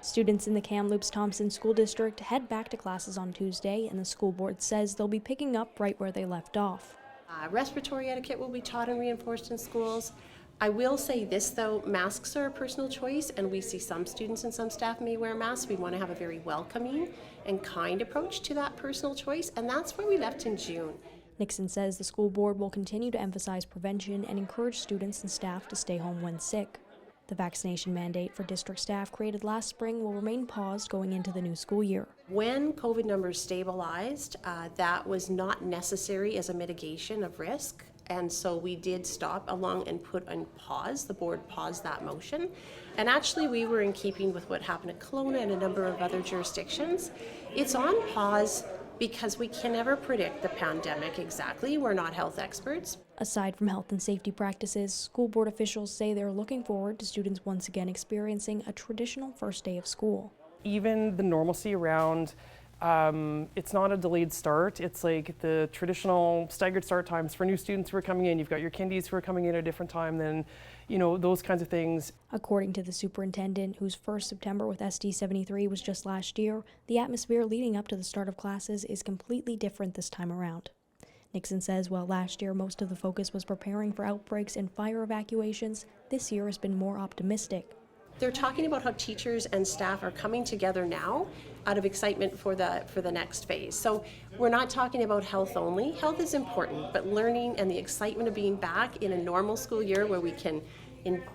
Students in the Kamloops-Thompson School District head back to classes on Tuesday, and the school board says they'll be picking up right where they left off. Respiratory etiquette will be taught and reinforced in schools. I will say this though, masks are a personal choice, and we see some students and some staff may wear masks. We want to have a very welcoming and kind approach to that personal choice, and that's where we left in June. Nixon says the school board will continue to emphasize prevention and encourage students and staff to stay home when sick. The vaccination mandate for district staff created last spring will remain paused going into the new school year. When COVID numbers stabilized, that was not necessary as a mitigation of risk, and so we did stop along and put on pause. The board paused that motion, and actually we were in keeping with what happened at Kelowna and a number of other jurisdictions. It's on pause because we can never predict the pandemic exactly. We're not health experts. Aside from health and safety practices, school board officials say they're looking forward to students once again experiencing a traditional first day of school. Even the normalcy around, it's not a delayed start. It's like the traditional staggered start times for new students who are coming in. You've got your kindies who are coming in at a different time than, those kinds of things. According to the superintendent, whose first September with SD73 was just last year, the atmosphere leading up to the start of classes is completely different this time around. Nixon says while last year most of the focus was preparing for outbreaks and fire evacuations, this year has been more optimistic. They're talking about how teachers and staff are coming together now out of excitement for the next phase. So we're not talking about health only. Health is important, but learning and the excitement of being back in a normal school year where we can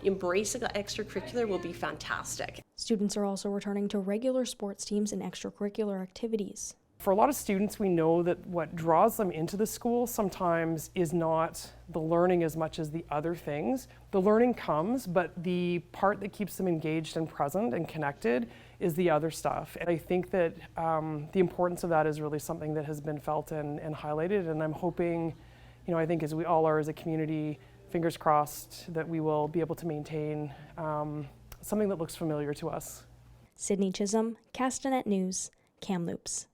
embrace extracurricular will be fantastic. Students are also returning to regular sports teams and extracurricular activities. For a lot of students, we know that what draws them into the school sometimes is not the learning as much as the other things. The learning comes, but the part that keeps them engaged and present and connected is the other stuff. And I think that the importance of that is really something that has been felt and highlighted, and I'm hoping, I think as we all are as a community, fingers crossed that we will be able to maintain something that looks familiar to us. Sydney Chisholm, Castanet News, Kamloops.